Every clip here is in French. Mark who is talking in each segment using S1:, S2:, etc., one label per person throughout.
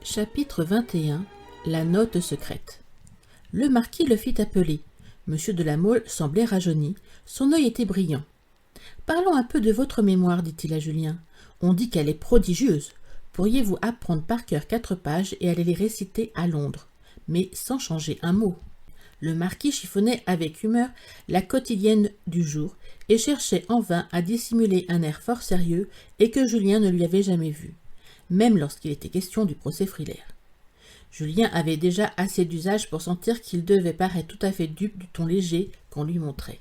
S1: Chapitre 21. La note secrète. Le marquis le fit appeler. Monsieur de La Mole semblait rajeuni, son œil était brillant. « Parlons un peu de votre mémoire, dit-il à Julien. On dit qu'elle est prodigieuse. Pourriez-vous apprendre par cœur 4 pages et aller les réciter à Londres, mais sans changer un mot ?» Le marquis chiffonnait avec humeur la quotidienne du jour et cherchait en vain à dissimuler un air fort sérieux et que Julien ne lui avait jamais vu, même lorsqu'il était question du procès Frilair. Julien avait déjà assez d'usage pour sentir qu'il devait paraître tout à fait dupe du ton léger qu'on lui montrait.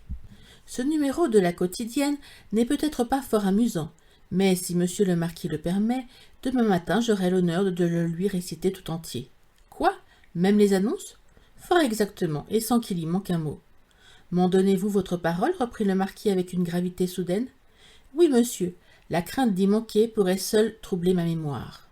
S1: Ce numéro de la quotidienne n'est peut-être pas fort amusant, mais si monsieur le marquis le permet, demain matin j'aurai l'honneur de le lui réciter tout entier. Quoi? Même les annonces? Fort exactement, et sans qu'il y manque un mot. M'en donnez-vous votre parole? Reprit le marquis avec une gravité soudaine. Oui, monsieur, la crainte d'y manquer pourrait seule troubler ma mémoire.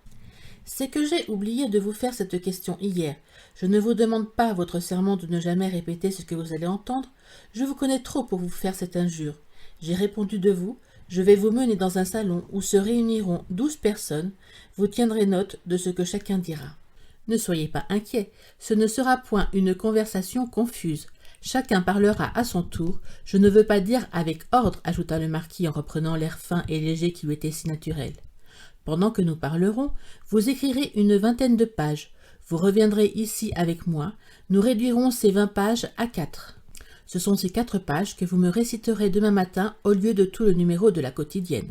S1: C'est que j'ai oublié de vous faire cette question hier. Je ne vous demande pas votre serment de ne jamais répéter ce que vous allez entendre. Je vous connais trop pour vous faire cette injure. J'ai répondu de vous. Je vais vous mener dans un salon où se réuniront 12 personnes. Vous tiendrez note de ce que chacun dira. Ne soyez pas inquiets, ce ne sera point une conversation confuse. Chacun parlera à son tour. Je ne veux pas dire avec ordre, ajouta le marquis en reprenant l'air fin et léger qui lui était si naturel. Pendant que nous parlerons, vous écrirez une 20aine de pages. Vous reviendrez ici avec moi. Nous réduirons ces 20 pages à 4. Ce sont ces 4 pages que vous me réciterez demain matin au lieu de tout le numéro de la quotidienne.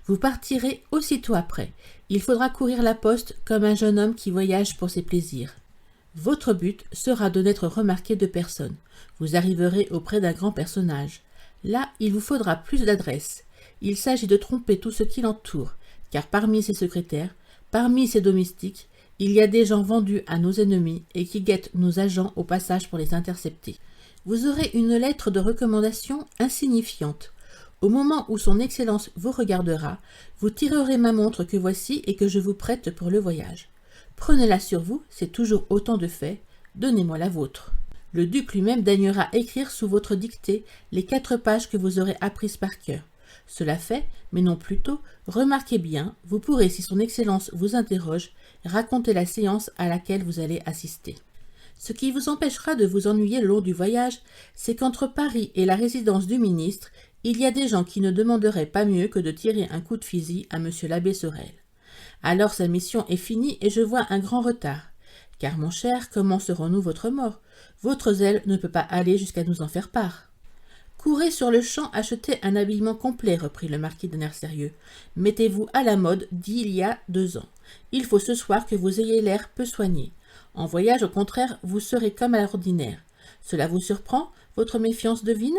S1: Vous partirez aussitôt après. Il faudra courir la poste comme un jeune homme qui voyage pour ses plaisirs. Votre but sera de n'être remarqué de personne. Vous arriverez auprès d'un grand personnage. Là, il vous faudra plus d'adresse. Il s'agit de tromper tout ce qui l'entoure, car parmi ses secrétaires, parmi ses domestiques, il y a des gens vendus à nos ennemis et qui guettent nos agents au passage pour les intercepter. Vous aurez une lettre de recommandation insignifiante. Au moment où son Excellence vous regardera, vous tirerez ma montre que voici et que je vous prête pour le voyage. Prenez-la sur vous, c'est toujours autant de fait. Donnez-moi la vôtre. Le duc lui-même daignera écrire sous votre dictée les 4 pages que vous aurez apprises par cœur. Cela fait, mais non plus tôt, remarquez bien, vous pourrez, si son Excellence vous interroge, raconter la séance à laquelle vous allez assister. Ce qui vous empêchera de vous ennuyer le long du voyage, c'est qu'entre Paris et la résidence du ministre, il y a des gens qui ne demanderaient pas mieux que de tirer un coup de fusil à monsieur l'abbé Sorel. Alors sa mission est finie et je vois un grand retard. Car mon cher, comment serons-nous votre mort? Votre zèle ne peut pas aller jusqu'à nous en faire part. Courez sur le champ acheter un habillement complet, reprit le marquis d'un air sérieux. Mettez-vous à la mode d'il y a 2 ans. Il faut ce soir que vous ayez l'air peu soigné. En voyage, au contraire, vous serez comme à l'ordinaire. Cela vous surprend? Votre méfiance devine?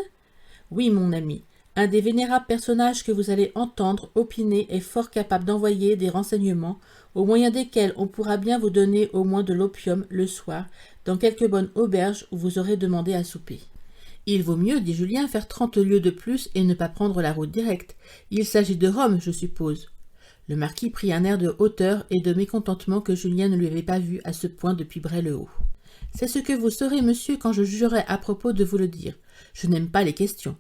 S1: Oui, mon ami. Un des vénérables personnages que vous allez entendre opiner est fort capable d'envoyer des renseignements, au moyen desquels on pourra bien vous donner au moins de l'opium le soir, dans quelque bonne auberge où vous aurez demandé à souper. Il vaut mieux, dit Julien, faire 30 lieues de plus et ne pas prendre la route directe. Il s'agit de Rome, je suppose. Le marquis prit un air de hauteur et de mécontentement que Julien ne lui avait pas vu à ce point depuis Bray-le-Haut. C'est ce que vous saurez, monsieur, quand je jugerai à propos de vous le dire. Je n'aime pas les questions.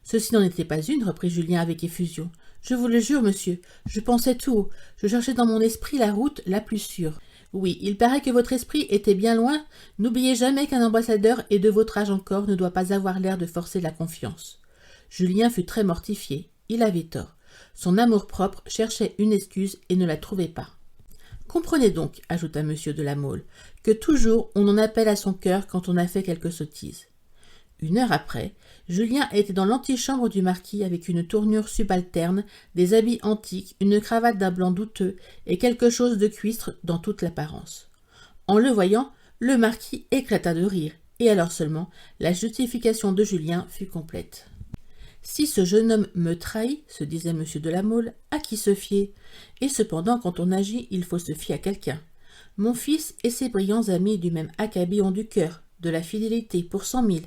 S1: Ceci n'en était pas une, reprit Julien avec effusion. Je vous le jure, monsieur, je pensais tout haut. Je cherchais dans mon esprit la route la plus sûre. Oui, il paraît que votre esprit était bien loin. N'oubliez jamais qu'un ambassadeur, et de votre âge encore, ne doit pas avoir l'air de forcer la confiance. Julien fut très mortifié. Il avait tort. Son amour-propre cherchait une excuse et ne la trouvait pas. Comprenez donc, ajouta monsieur de La Mole, que toujours on en appelle à son cœur quand on a fait quelque sottise. 1 heure après, Julien était dans l'antichambre du marquis avec une tournure subalterne, des habits antiques, une cravate d'un blanc douteux et quelque chose de cuistre dans toute l'apparence. En le voyant, le marquis éclata de rire, et alors seulement la justification de Julien fut complète. Si ce jeune homme me trahit, se disait monsieur de La Mole, à qui se fier? Et cependant, quand on agit, il faut se fier à quelqu'un. Mon fils et ses brillants amis du même acabit ont du cœur, de la fidélité pour 100 000.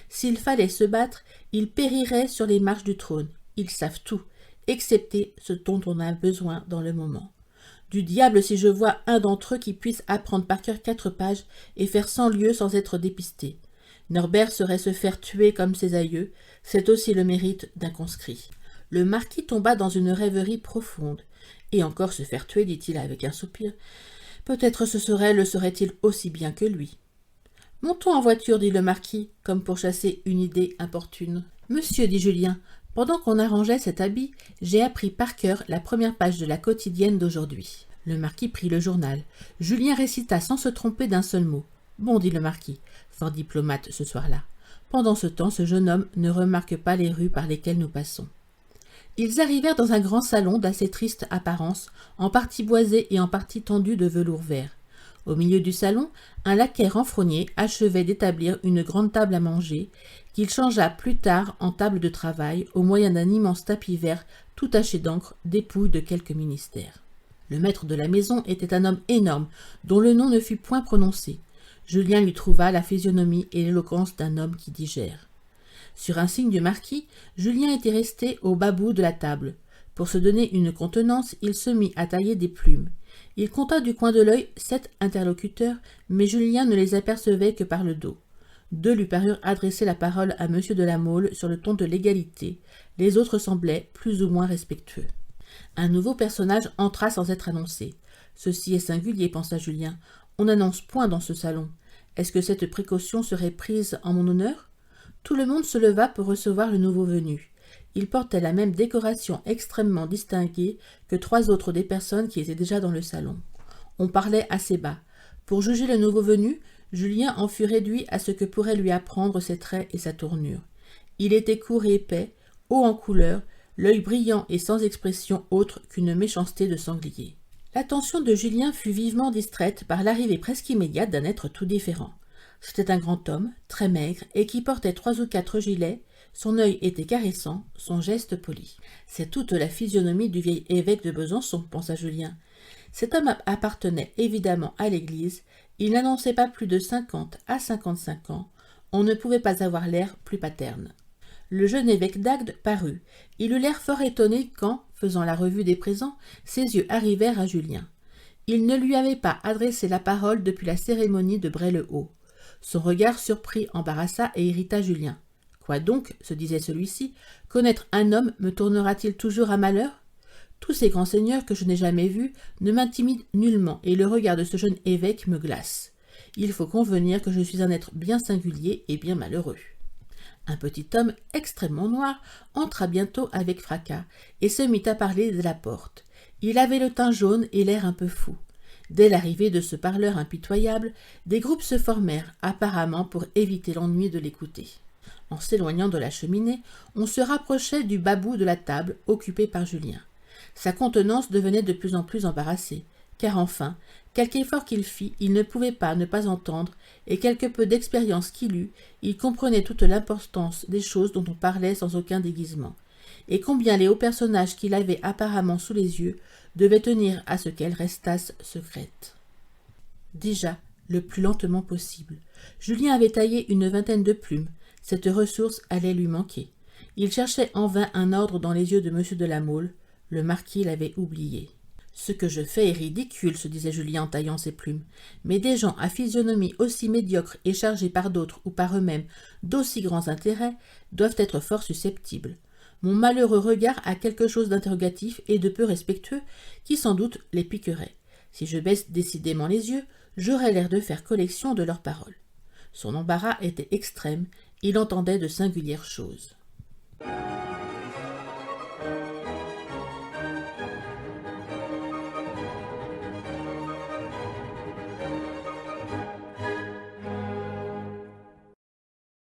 S1: S'il fallait se battre, ils périraient sur les marches du trône. Ils savent tout, excepté ce dont on a besoin dans le moment. Du diable si je vois un d'entre eux qui puisse apprendre par cœur 4 pages et faire 100 lieues sans être dépisté. Norbert saurait se faire tuer comme ses aïeux, c'est aussi le mérite d'un conscrit. Le marquis tomba dans une rêverie profonde. Et encore se faire tuer, dit-il avec un soupir. Peut-être le serait-il aussi bien que lui. Montons en voiture, dit le marquis, comme pour chasser une idée importune. Monsieur, dit Julien, pendant qu'on arrangeait cet habit, j'ai appris par cœur la première page de la quotidienne d'aujourd'hui. Le marquis prit le journal. Julien récita sans se tromper d'un seul mot. Bon, dit le marquis, fort diplomate ce soir-là. Pendant ce temps, ce jeune homme ne remarque pas les rues par lesquelles nous passons. Ils arrivèrent dans un grand salon d'assez triste apparence, en partie boisé et en partie tendu de velours vert. Au milieu du salon, un laquais renfrogné achevait d'établir une grande table à manger, qu'il changea plus tard en table de travail au moyen d'un immense tapis vert tout taché d'encre, dépouille de quelques ministères. Le maître de la maison était un homme énorme, dont le nom ne fut point prononcé. Julien lui trouva la physionomie et l'éloquence d'un homme qui digère. Sur un signe du marquis, Julien était resté au bas bout de la table. Pour se donner une contenance, il se mit à tailler des plumes. Il compta du coin de l'œil 7 interlocuteurs, mais Julien ne les apercevait que par le dos. 2 lui parurent adresser la parole à M. de La Mole sur le ton de l'égalité, les autres semblaient plus ou moins respectueux. Un nouveau personnage entra sans être annoncé. « Ceci est singulier, pensa Julien. On n'annonce point dans ce salon. Est-ce que cette précaution serait prise en mon honneur ?» Tout le monde se leva pour recevoir le nouveau venu. Il portait la même décoration extrêmement distinguée que 3 autres des personnes qui étaient déjà dans le salon. On parlait assez bas. Pour juger le nouveau venu, Julien en fut réduit à ce que pourraient lui apprendre ses traits et sa tournure. Il était court et épais, haut en couleur, l'œil brillant et sans expression autre qu'une méchanceté de sanglier. L'attention de Julien fut vivement distraite par l'arrivée presque immédiate d'un être tout différent. C'était un grand homme, très maigre, et qui portait 3 ou 4 gilets. Son œil était caressant, son geste poli. « C'est toute la physionomie du vieil évêque de Besançon, pensa Julien. Cet homme appartenait évidemment à l'Église. Il n'annonçait pas plus de 50 à 55 ans. On ne pouvait pas avoir l'air plus paterne. Le jeune évêque d'Agde parut. Il eut l'air fort étonné quand, faisant la revue des présents, ses yeux arrivèrent à Julien. Il ne lui avait pas adressé la parole depuis la cérémonie de Bray-le-Haut. Son regard surpris, embarrassa et irrita Julien. Quoi donc, se disait celui-ci, connaître un homme me tournera-t-il toujours à malheur? Tous ces grands seigneurs que je n'ai jamais vus ne m'intimident nullement, et le regard de ce jeune évêque me glace. Il faut convenir que je suis un être bien singulier et bien malheureux. Un petit homme extrêmement noir entra bientôt avec fracas et se mit à parler de la porte. Il avait le teint jaune et l'air un peu fou. Dès l'arrivée de ce parleur impitoyable, des groupes se formèrent, apparemment pour éviter l'ennui de l'écouter. En s'éloignant de la cheminée, on se rapprochait du bas bout de la table, occupé par Julien. Sa contenance devenait de plus en plus embarrassée, car enfin, quelque effort qu'il fit, il ne pouvait pas ne pas entendre, et quelque peu d'expérience qu'il eût, il comprenait toute l'importance des choses dont on parlait sans aucun déguisement, et combien les hauts personnages qu'il avait apparemment sous les yeux devaient tenir à ce qu'elles restassent secrètes. Déjà, le plus lentement possible, Julien avait taillé une 20aine de plumes. Cette ressource allait lui manquer. Il cherchait en vain un ordre dans les yeux de M. de La Mole. Le marquis l'avait oublié. « Ce que je fais est ridicule, se disait Julien en taillant ses plumes. Mais des gens à physionomie aussi médiocre et chargés par d'autres ou par eux-mêmes d'aussi grands intérêts doivent être fort susceptibles. Mon malheureux regard a quelque chose d'interrogatif et de peu respectueux qui sans doute les piquerait. Si je baisse décidément les yeux, j'aurais l'air de faire collection de leurs paroles. » Son embarras était extrême, il entendait de singulières choses.